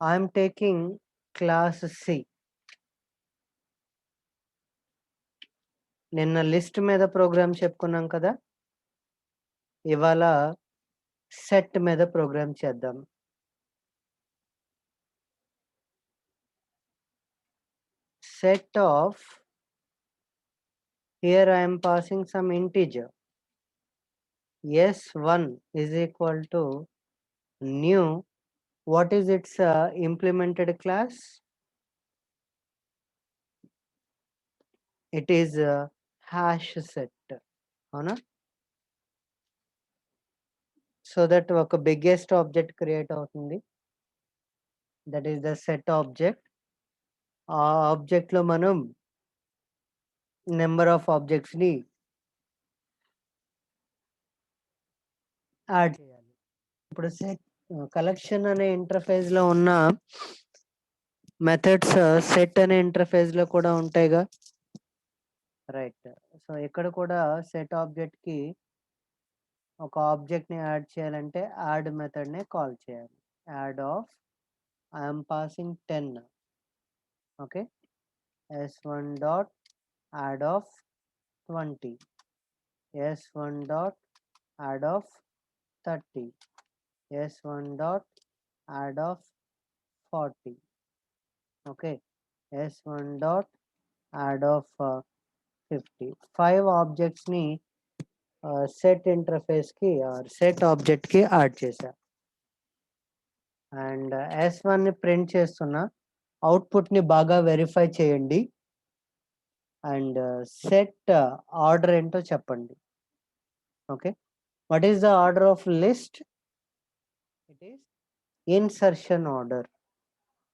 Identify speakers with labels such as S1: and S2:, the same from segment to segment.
S1: I am taking class C. నిన్న list మీద programme చెప్పుకున్నాం కదా, ఇవాళ సెట్ మీద ప్రోగ్రామ్ చేద్దాం. Set of, here I am passing some integer. S1 is equal to new. What is its implemented class? It is hash set. అవునా? So that ఒక biggest object create అవుతుంది. That is the set object. ఆ object లో మనం number of objects ని add చేయాలి. ఇప్పుడు set collection అనే ఇంటర్ఫేస్ లో ఉన్న మెథడ్స్ సెట్ అనే ఇంటర్ఫేస్ లో కూడా ఉంటాయిగా, రైట్? సో ఇక్కడ కూడా సెట్ ఆబ్జెక్ట్ కి ఒక ఆబ్జెక్ట్ ని యాడ్ చేయాలంటే యాడ్ మెథడ్ నే కాల్ చేయాలి. Add of, I'm passing 10. Okay, s1 dot add of 20, s1 dot add of 30, s1 dot add of 40. Okay, s1 dot add of 50. 5 objects ని set interface కి set object కి add చేశా. And s1 ని print చేస్తున్నా. Output ని బాగా verify చేయండి and set order ఏంటో చెప్పండి. Okay, what is the order of list? It is insertion order.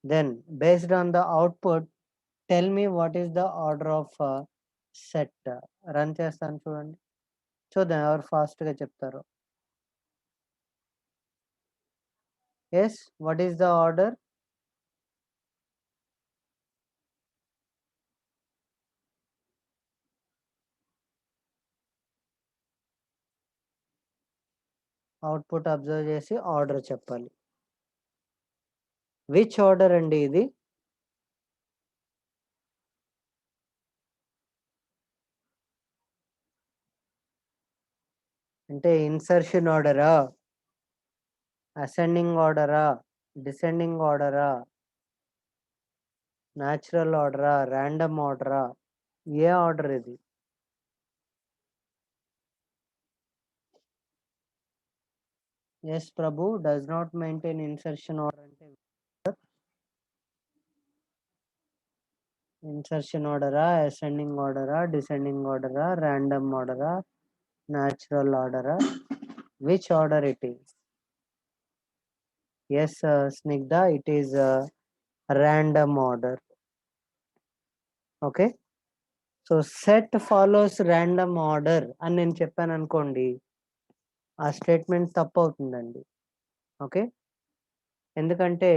S1: Then based on the output, tell me what is the order of set. Run చేస్తాను చూడండి, చూద్దాం ఎవరు ఫాస్ట్ గా చెప్తారో. Yes, what is the order? Output observe చేసి order చెప్పాలి. Which order అండి ఇది? అంటే ఇన్సర్షన్ ఆర్డరా, అసెండింగ్ ఆర్డరా, డిసెండింగ్ ఆర్డరా, న్యాచురల్ ఆర్డరా, ర్యాండమ్ ఆర్డరా? ఏ ఆర్డర్ ఇది? Yes Prabhu, does not maintain insertion order. అంటే ఇన్సర్షన్ ఆర్డరా, అసెండింగ్ ఆర్డరా, డిసెండింగ్ ఆర్డరా, ర్యాండమ్ ఆర్డరా, న్యాచురల్ ఆర్డరా? Which order it is? Yes Snigdha, it is random order. Okay, so set follows random order అని నేను చెప్పాను అనుకోండి, ఆ స్టేట్మెంట్ తప్పు అవుతుందండి. ఓకే, ఎందుకంటే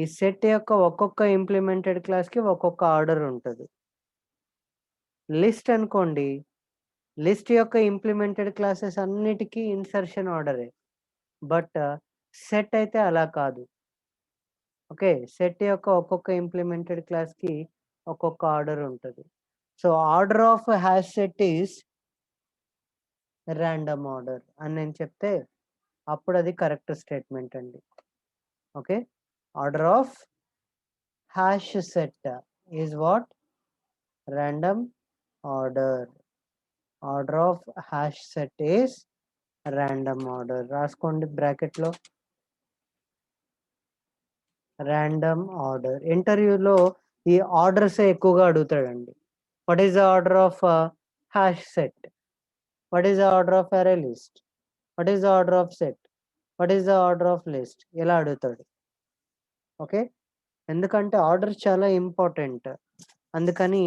S1: ఈ సెట్ యొక్క ఒక్కొక్క ఇంప్లిమెంటెడ్ క్లాస్ కి ఒక్కొక్క ఆర్డర్ ఉంటుంది. లిస్ట్ అనుకోండి, లిస్ట్ యొక్క ఇంప్లిమెంటెడ్ క్లాసెస్ అన్నిటికీ ఇన్సర్షన్ ఆర్డరే. బట్ సెట్ అయితే అలా కాదు. ఓకే, సెట్ యొక్క ఒక్కొక్క ఇంప్లిమెంటెడ్ క్లాస్ కి ఒక్కొక్క ఆర్డర్ ఉంటుంది. So order of hash set is random order అని నేను చెప్తే అప్పుడు అది కరెక్ట్ స్టేట్మెంట్ అండి. Okay, order of hash set is what? Random order. Order of hash set is random order. రాసుకోండి బ్రాకెట్ లో, ర్యాండమ్ ఆర్డర్. ఇంటర్వ్యూలో ఈ ఆర్డర్స్ ఎక్కువగా అడుగుతాడండి. What is the order of hash set? What is the order of array list? What is the order of set? What is the order of list? ఇలా అడుగుతాడు. Okay, ఎందుకంటే order చాలా important. అందుకని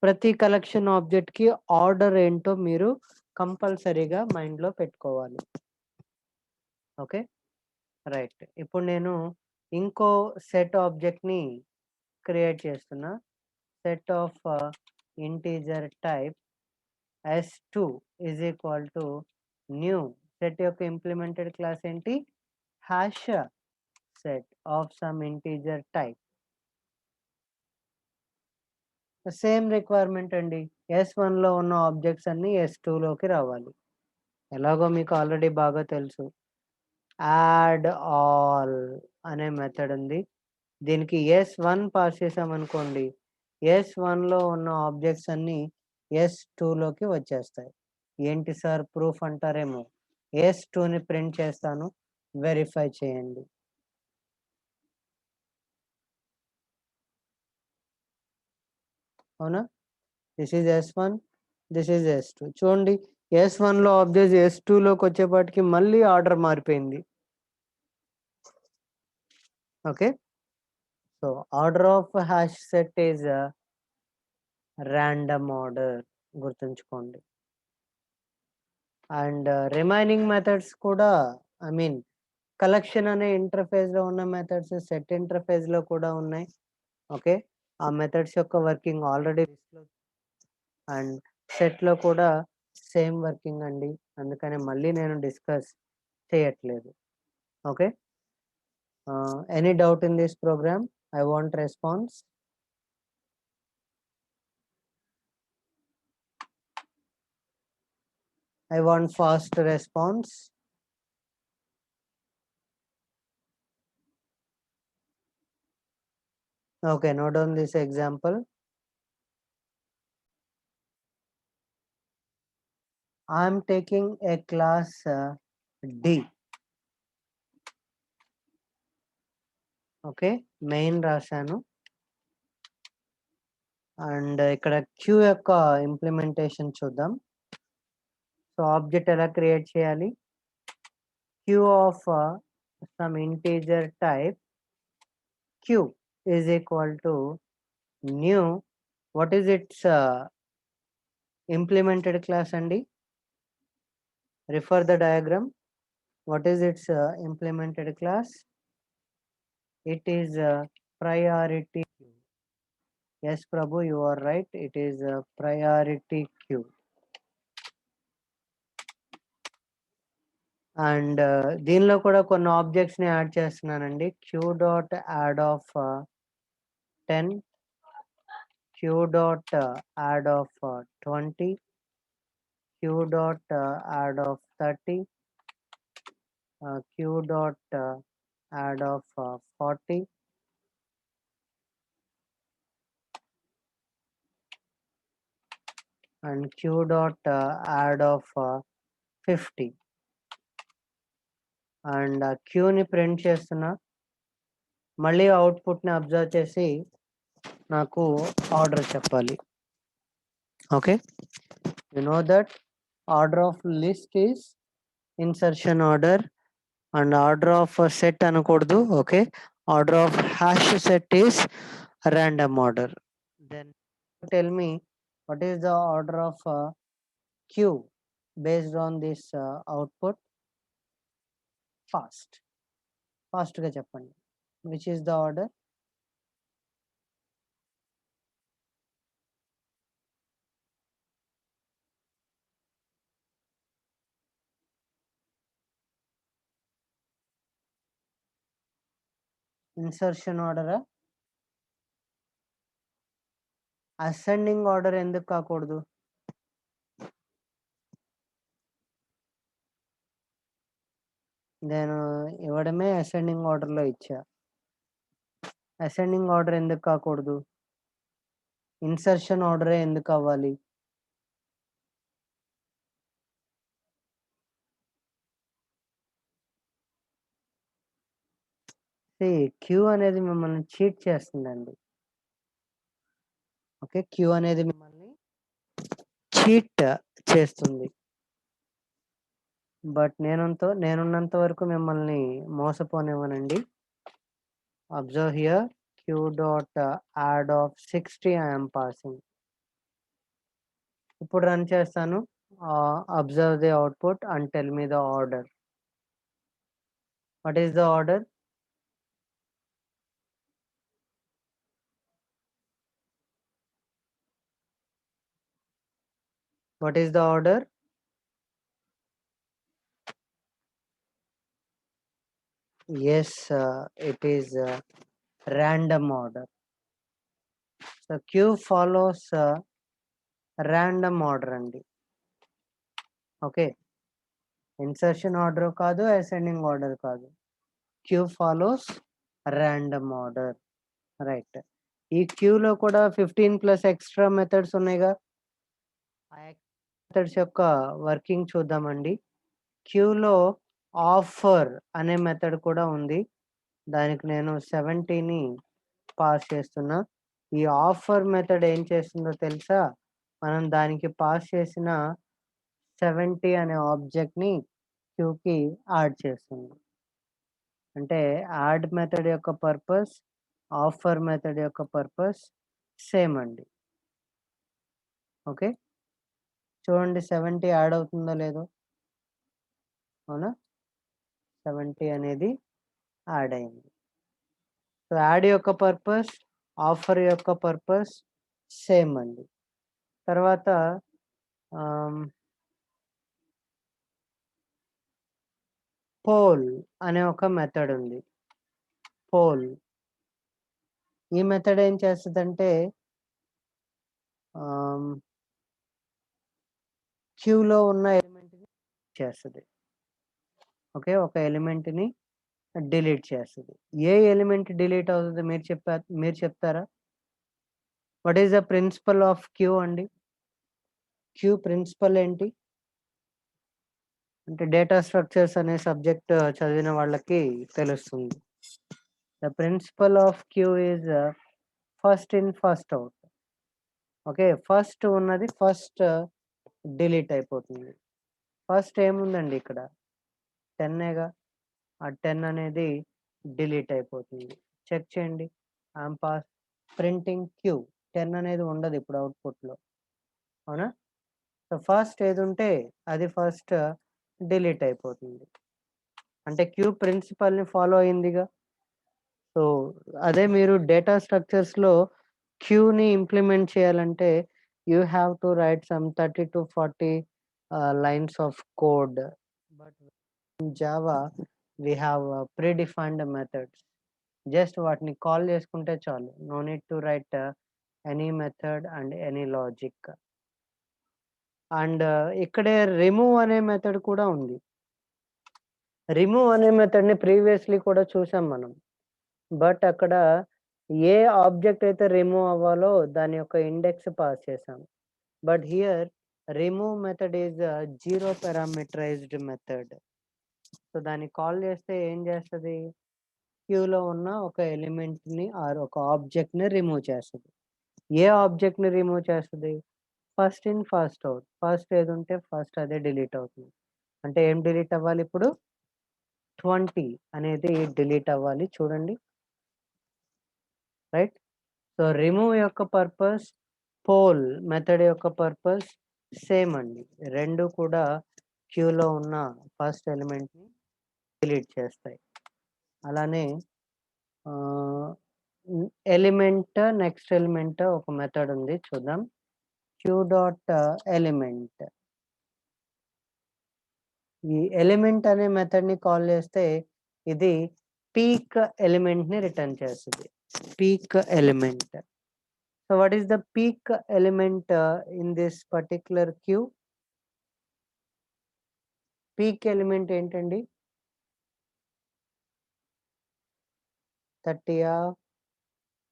S1: ప్రతి కలెక్షన్ ఆబ్జెక్ట్ కి order ఏంటో మీరు కంపల్సరీగా మైండ్ లో పెట్టుకోవాలి. Okay, right. ఇప్పుడు నేను ఇంకో సెట్ ఆబ్జెక్ట్ ని క్రియేట్ చేస్తున్నా. Set of integer type s2 is equal to new. Set యొక్క ఇంప్లిమెంటెడ్ క్లాస్ ఏంటి? Hash set of some integer type. Same requirement అండి. S1లో ఉన్న ఆబ్జెక్ట్స్ అన్నీ S2లోకి రావాలి. ఎలాగో మీకు ఆల్రెడీ బాగా తెలుసు. యాడ్ ఆల్ అనే మెథడ్ ఉంది. దీనికి S1 పాస్ చేసామనుకోండి, S1లో ఉన్న ఆబ్జెక్ట్స్ అన్నీ S2లోకి వచ్చేస్తాయి. ఏంటి సార్ ప్రూఫ్ అంటారేమో. S2ని ప్రింట్ చేస్తాను, వెరిఫై చేయండి. అవునా? This is S1, this is S2. చూడండి, S1లో ఆబ్జెక్ట్ S2లోకి వచ్చేపాటికి మళ్ళీ ఆర్డర్ మారిపోయింది. Okay, so order of hash set is random order, గుర్తుంచుకోండి. అండ్ రిమైనింగ్ మెథడ్స్ కూడా, ఐ మీన్ కలెక్షన్ అనే ఇంటర్ఫేస్లో ఉన్న మెథడ్స్ సెట్ ఇంటర్ఫేస్లో కూడా ఉన్నాయి. ఓకే, ఆ మెథడ్స్ యొక్క వర్కింగ్ ఆల్రెడీ అండ్ సెట్లో కూడా సేమ్ వర్కింగ్ అండి, అందుకని మళ్ళీ నేను డిస్కస్ చేయట్లేదు. Okay, any doubt in this program? I want response. I want fast response. Okay, note down this example. I am taking a class D. Okay, main రాశాను. And ఇక్కడ Q యొక్క implementation చూద్దాం. So object ఎలా create చేయాలి? Q of some integer type Q is equal to new. What is its implemented class అండి? Refer the diagram. What is its implemented class? It is priority queue. Yes, Prabhu, you are right. It is a priority queue. And దీనిలో కూడా కొన్ని objects ని add చేస్తున్నానండి. Q dot add of 10, Q dot add of 20, Q dot add of 30, Q dot add of 40, and Q dot add of 50. And క్యూని print చేస్తున్నా, మళ్ళీ అవుట్పుట్ని observe చేసి నాకు ఆర్డర్ చెప్పాలి. Okay, you know that order of list is insertion order and order of set అనకూడదు. Okay, order of hash set is random order. Then tell me what is the order of queue based on this output? ఫాస్ట్గా చెప్పండి. Which is the order? Insertion ఆర్డరా? Ascending order ఎందుకు కాకూడదు? నేను ఇవ్వడమే ascending ఆర్డర్లో ఇచ్చా. అసెండింగ్ ఆర్డర్ ఎందుకు కాకూడదు? ఇన్సర్షన్ ఆర్డరే ఎందుకు అవ్వాలి? క్యూ అనేది మిమ్మల్ని చీట్ చేస్తుందండి. ఓకే, క్యూ అనేది మిమ్మల్ని చీట్ చేస్తుంది. బట్ నేనున్నంత వరకు మిమ్మల్ని మోసపోనివ్వనండి. Observe here, queue dot add of 60 I'm passing. ఇప్పుడు రన్ చేస్తాను. Observe the output and tell me the order. What is the order? What is the order? Yes, it is random order. So queue follows random order అండి. Okay, insertion order కాదు, ascending order కాదు. Queue follows random order. Right. ఈ క్యూలో కూడా 15+ extra methods ఉన్నాయిగా. ఆ methods యొక్క working చూద్దామండి. క్యూలో ఆఫర్ అనే మెథడ్ కూడా ఉంది. దానికి నేను 70ని పాస్ చేస్తున్నా. ఈ ఆఫర్ మెథడ్ ఏం చేస్తుందో తెలుసా? మనం దానికి పాస్ చేసిన 70 అనే ఆబ్జెక్ట్‌ని క్యూకి యాడ్ చేస్తుంది. అంటే యాడ్ మెథడ్ యొక్క పర్పస్, ఆఫర్ మెథడ్ యొక్క పర్పస్ సేమ్ అండి. ఓకే. చూడండి 70 యాడ్ అవుతుందో లేదో? అవునా? 70 అనేది యాడ్ అయింది. సో యాడ్ యొక్క పర్పస్, ఆఫర్ యొక్క పర్పస్ సేమ్ అండి. తర్వాత పోల్ అనే ఒక మెథడ్ ఉంది. పోల్. ఈ మెథడ్ ఏం చేస్తదంటే క్యూలో ఉన్న ఎలిమెంట్‌ని చేస్తది. ఓకే. ఒక ఎలిమెంట్‌ని డిలీట్ చేస్తది. ఏ ఎలిమెంట్ డిలీట్ అవుతదో మీరు చెప్తారా? What is the principle of queue అండి? క్యూ ప్రిన్సిపల్ ఏంటి? అంటే డేటా స్ట్రక్చర్స్ అనే సబ్జెక్ట్ చదివిన వాళ్ళకి తెలుస్తుంది. The principle of queue is first in first out. Okay. First ఉన్నది ఫస్ట్ డిలీట్ అయిపోతుంది. ఫస్ట్ ఏముందండి ఇక్కడ? 10 ఆ 10 అనేది డిలీట్ అయిపోతుంది. చెక్ చేయండి. I'm pass printing queue. 10 అనేది ఉండదు ఇప్పుడు అవుట్‌పుట్‌లో. అవునా? సో ఫస్ట్ ఏదుంటే అది ఫస్ట్ డిలీట్ అయిపోతుంది. అంటే క్యూ ప్రిన్సిపల్‌ని ఫాలో అయిందిగా. సో అదే మీరు డేటా స్ట్రక్చర్స్‌లో క్యూని ఇంప్లిమెంట్ చేయాలంటే you have to write some 30-40 lines of code. But in Java we have predefined methods. Just వాటిని కాల్ చేసుకుంటే చాలు. No need to write any method and any logic. And ఇక్కడే రిమూవ్ అనే మెథడ్ కూడా ఉంది. రిమూవ్ అనే మెథడ్‌ని previously కూడా చూసాం మనం. బట్ అక్కడ ఏ ఆబ్జెక్ట్ అయితే రిమూవ్ అవ్వాలో దాని యొక్క ఇండెక్స్ పాస్ చేసాం. But here remove method is zero parameterised method. So దాన్ని కాల్ చేస్తే ఏం చేస్తది? క్యూలో ఉన్న ఒక ఎలిమెంట్‌ని ఆర్ ఒక ఆబ్జెక్ట్‌ని రిమూవ్ చేస్తది. ఏ ఆబ్జెక్ట్‌ని రిమూవ్ చేస్తది? First in first out. First ఏదుంటే ఫస్ట్ అదే డిలీట్ అవుతుంది. అంటే ఏం డిలీట్ అవ్వాలి ఇప్పుడు? 20 అనేది డిలీట్ అవ్వాలి చూడండి. రైట్? సో రిమూవ్ యొక్క పర్పస్, పోల్ మెథడ్ యొక్క పర్పస్ సేమ్ అండి. 2 కూడా క్యూలో ఉన్న ఫస్ట్ ఎలిమెంట్‌ని డిలీట్ చేస్తాయి. అలానే ఎలిమెంట్ నెక్స్ట్ ఎలిమెంట్ ఒక మెథడ్ ఉంది చూద్దాం. Queue dot element. ఈ ఎలిమెంట్ అనే మెథడ్‌ని కాల్ చేస్తే ఇది పీక్ ఎలిమెంట్‌ని రిటర్న్ చేస్తది. Peek element. So what is the peak element in this particular queue? Peek element ఏంటండి? 30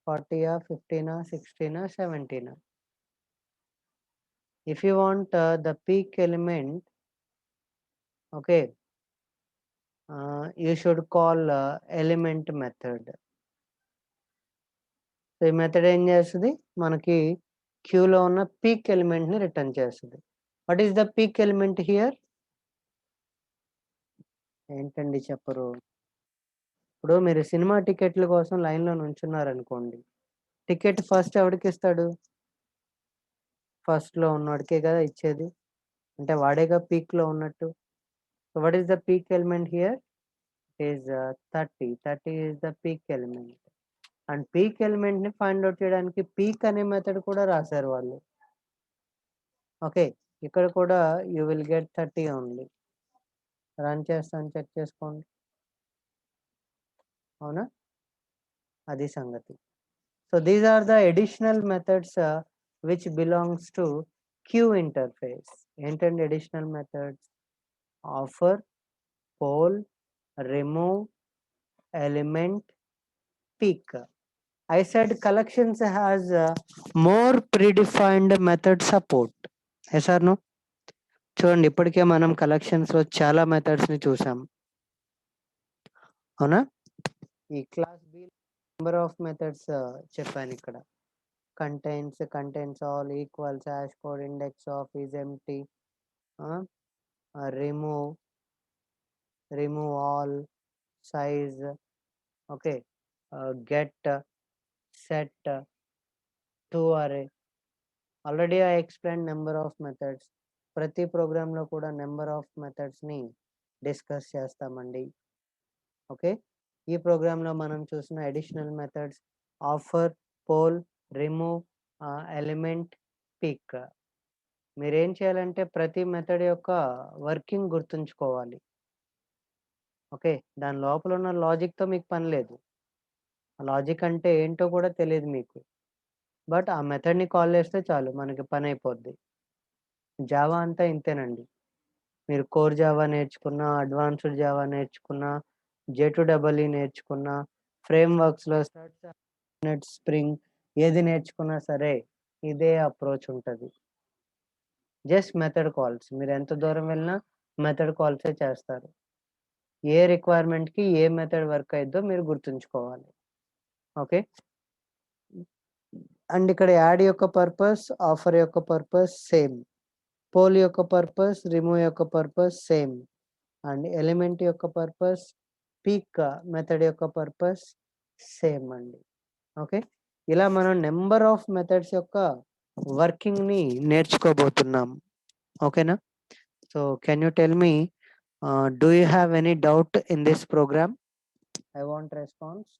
S1: 40 15 16 17? If you want the peak element, okay, you should call element method. So ఈ method ఏం చేస్తది? మనకి క్యూలో ఉన్న పీక్ ఎలిమెంట్‌ని రిటర్న్ చేస్తది. What is the peak element here? ఏంటండి చెప్పరు? ఇప్పుడు మీరు సినిమా టికెట్ల కోసం లైన్‌లో నుంచున్నారనుకోండి. Ticket first ఎవడికిస్తాడు? ఫస్ట్‌లో ఉన్నోడికే కదా ఇచ్చేది. అంటే వాడేగా పీక్‌లో ఉన్నట్టు. So what is the peak element here? Is 30. 30 is the peak element. And peak ఎలిమెంట్‌ని ఫైండ్ ఔట్ చేయడానికి పీక్ అనే మెథడ్ కూడా రాసారు వాళ్ళు. ఓకే. ఇక్కడ కూడా you will get 30 only. Run చేస్తాను చెక్ చేసుకోండి. అవునా? అది సంగతి. So these are the additional methods which belongs to queue interface. ఏంటండి additional methods? Offer, poll, remove, element, peek. I said collections has more predefined method support. Yes or no? చూడండి, ఇప్పటికే మనం collections లో చాలా మెథడ్స్ ని చూసాం, అవునా? ఈ క్లాస్ బి నెంబర్ ఆఫ్ మెథడ్స్ చెప్పాను ఇక్కడ. Contains all, equals, hash code, index of, is empty, remove all, size, okay, get, set, to array. Already I explain number of methods. ప్రతి ప్రోగ్రాంలో కూడా నెంబర్ ఆఫ్ మెథడ్స్ని డిస్కస్ చేస్తామండి. ఓకే, ఈ ప్రోగ్రాంలో మనం చూసిన additional methods offer, poll, remove, element, peek. మీరేం చేయాలంటే ప్రతి మెథడ్ యొక్క వర్కింగ్ గుర్తుంచుకోవాలి. ఓకే, దాని లోపల ఉన్న లాజిక్తో మీకు పని లేదు. లాజిక్ అంటే ఏంటో కూడా తెలియదు మీకు, బట్ ఆ మెథడ్ని కాల్ చేస్తే చాలు, మనకి పని అయిపోద్ది. జావా అంతా ఇంతేనండి. మీరు కోర్ జావా నేర్చుకున్నా, అడ్వాన్స్డ్ జావా నేర్చుకున్నా, J2EE నేర్చుకున్నా, ఫ్రేమ్వర్క్స్లో నెట్, స్ప్రింగ్ ఏది నేర్చుకున్నా సరే ఇదే అప్రోచ్ ఉంటుంది. Just method calls. మీరు ఎంత దూరం వెళ్ళినా మెథడ్ కాల్సే చేస్తారు. ఏ రిక్వైర్మెంట్కి ఏ మెథడ్ వర్క్ అయిద్దో మీరు గుర్తుంచుకోవాలి. ఓకే, అండ్ ఇక్కడ యాడ్ యొక్క పర్పస్, ఆఫర్ యొక్క పర్పస్ సేమ్, పోల్ యొక్క పర్పస్, రిమూవ్ యొక్క పర్పస్ సేమ్, అండ్ ఎలిమెంట్ యొక్క పర్పస్, పీక్ మెథడ్ యొక్క పర్పస్ సేమ్ అండి. ఓకే, ఇలా మనం నెంబర్ ఆఫ్ మెథడ్స్ యొక్క వర్కింగ్ని నేర్చుకోబోతున్నాం. ఓకేనా? So can you tell me, do you have any doubt in this program? I want response.